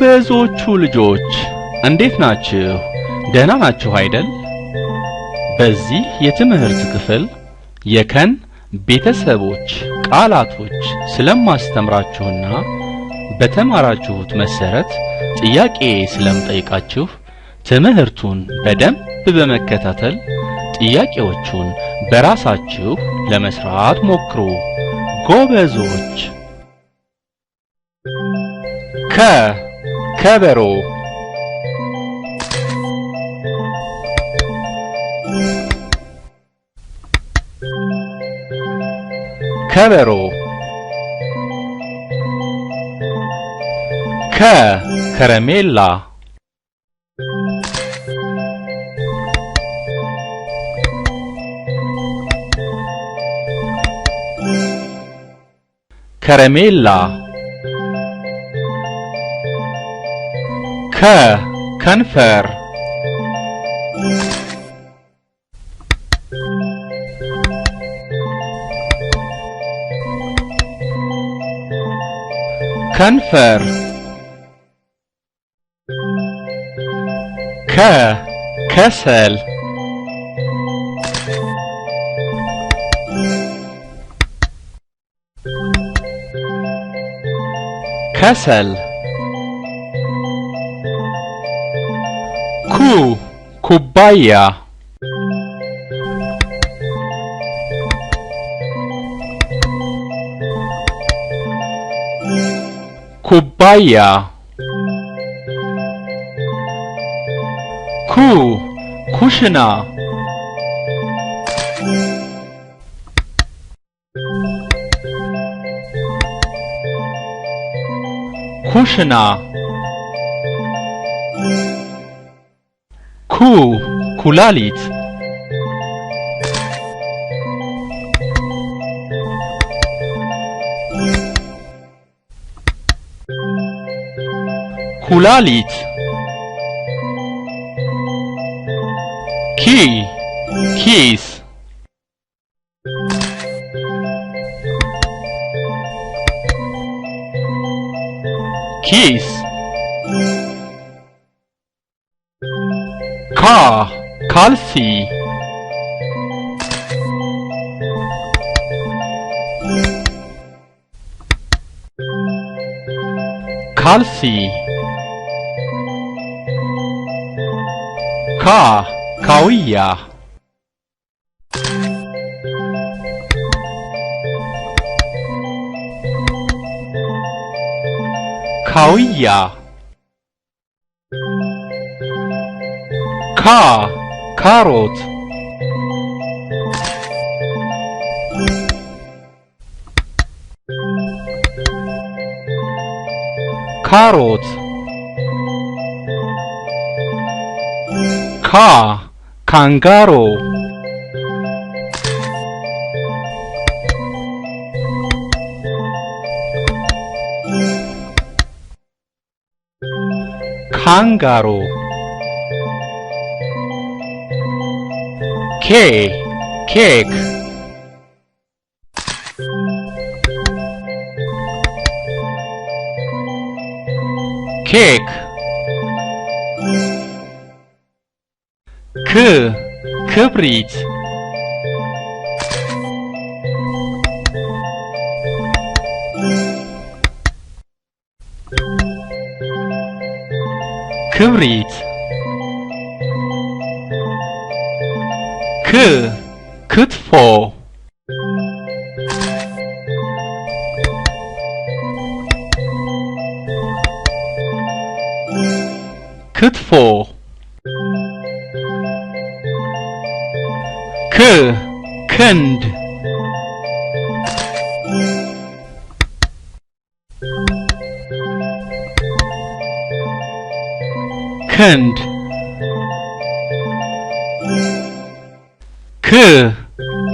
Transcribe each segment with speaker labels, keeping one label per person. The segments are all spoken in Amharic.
Speaker 1: ጎበዞቹ ልጆች እንዴት ናችሁ? ደህና ናችሁ አይደል? በዚህ የትምህርት ክፍል የከን ቤተሰቦች ቃላቶች ስለማስተምራችሁና በተማራችሁት መሰረት ጥያቄ ስለምጠይቃችሁ ትምህርቱን በደንብ በመከታተል ጥያቄዎቹን በራሳችሁ ለመስራት ሞክሩ። ጎበዞች። ከበሮ ከበሮ ከረሜላ ከረሜላ ከንፈር ከንፈር ከሰል ከሰል ኩባያ ኩባያ ኩሽና ኩሽና ኩላሊት ኩላሊት ኪስ ኪስ ካልሲ ካልሲ ካውያ ካውያ ካሮት ካሮት ካንጋሮ ካንጋሮ ኬክ ኬክ ክብሪት ክብሪት ክትፎ ክትፎ ክንድ ክንድ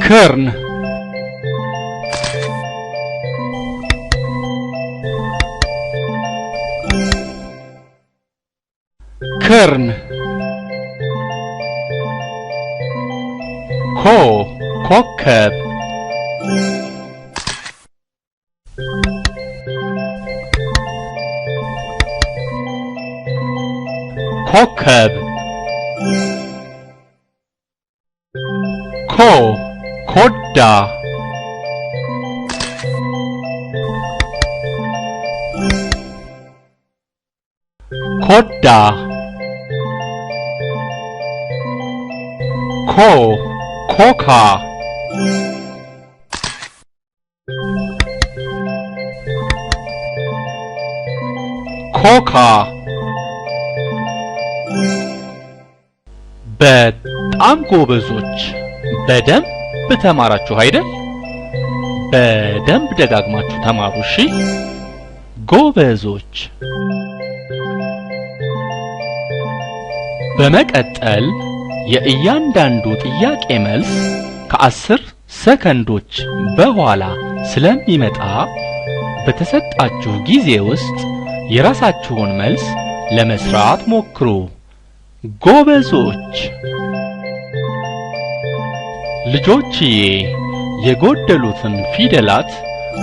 Speaker 1: ክርን ክርን ኮከብ ኮከብ ኮ ኮዳ ኮዳ ኮ ኮካ ኮካ በጣም ጎበዞች በደንብ ተማራችሁ አይደል? በደንብ ደጋግማችሁ ተማሩ እሺ ጎበዞች። በመቀጠል የእያንዳንዱ ጥያቄ መልስ ከ10 ሰከንዶች በኋላ ስለሚመጣ በተሰጣችሁ ጊዜ ውስጥ የራሳችሁን መልስ ለመስራት ሞክሩ ጎበዞች። ልጆችዬ የጎደሉትን ፊደላት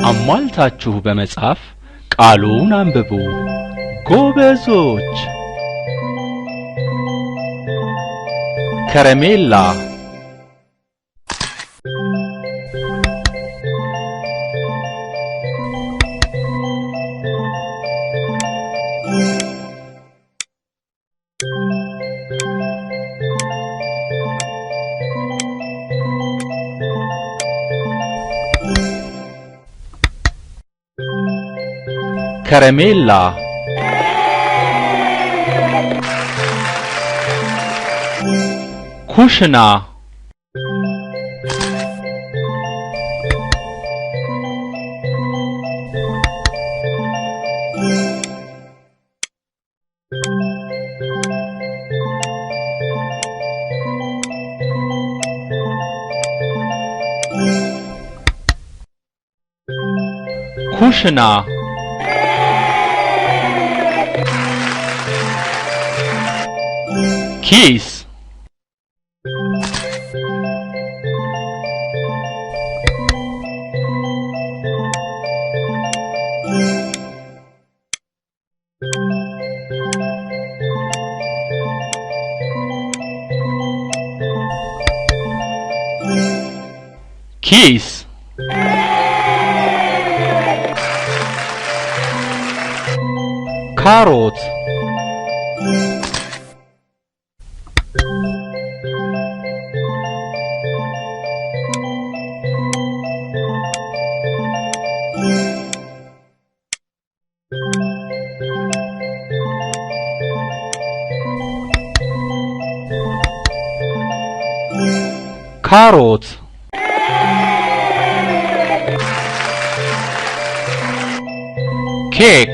Speaker 1: አሟልታችሁ በመጻፍ ቃሉን አንብቡ ጎበዞች። ከረሜላ ከረሜላ ኩሽና ኩሽና ኪስ ኪስ ካሮት ካሮት ኬክ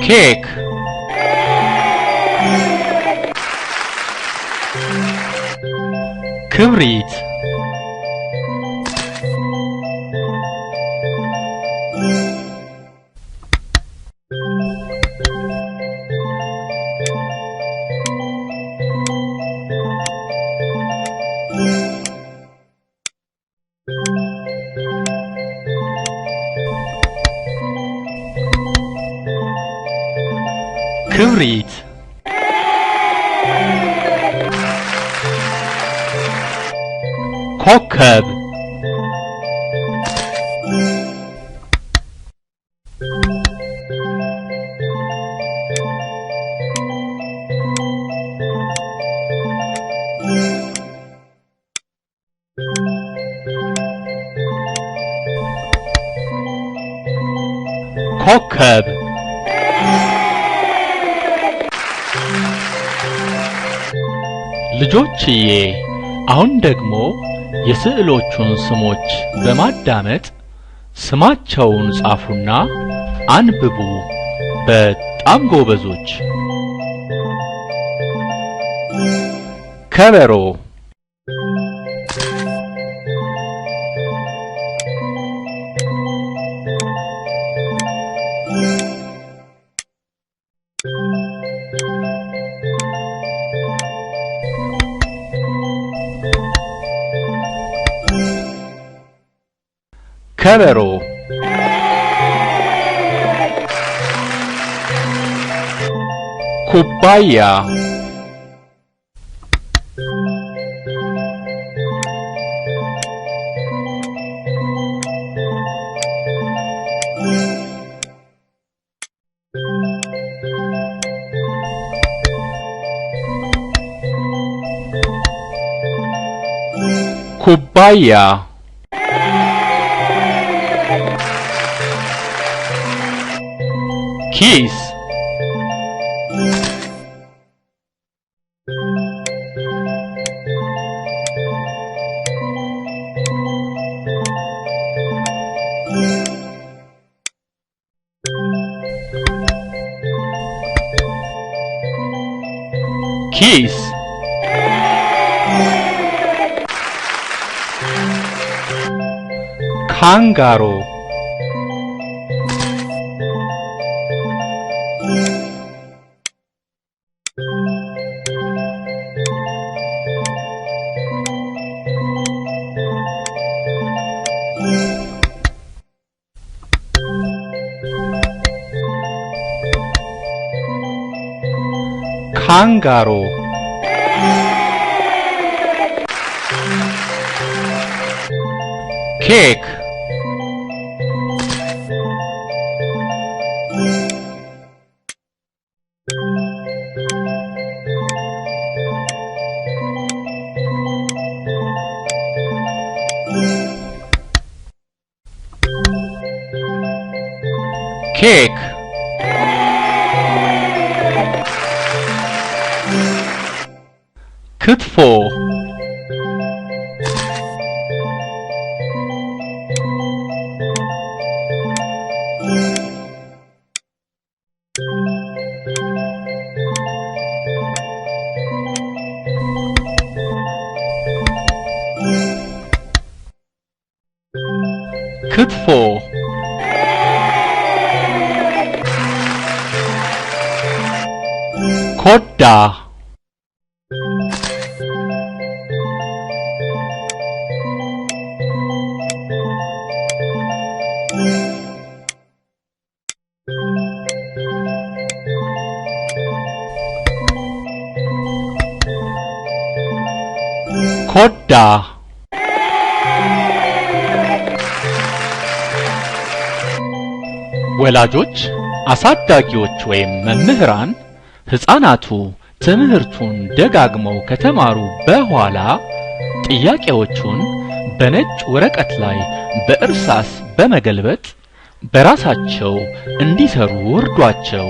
Speaker 1: ኬክ ክብሪት ክብሪት ኮከብ ኮከብ ልጆችዬ አሁን ደግሞ የስዕሎቹን ስሞች በማዳመጥ ስማቸውን ጻፉና አንብቡ በጣም ጎበዞች ከበሮ kabaro ኩባያ ኩባያ ኪስ ኪስ ካንጋሮ ካንጋሮ ኬክ ኬክ ክትፎ ክትፎ ኮዳ ኮዳ ወላጆች አሳዳጊዎች ወይም መምህራን ሕፃናቱ ትምህርቱን ደጋግመው ከተማሩ በኋላ ጥያቄዎቹን በነጭ ወረቀት ላይ በእርሳስ በመገልበጥ በራሳቸው እንዲሰሩ እርዷቸው።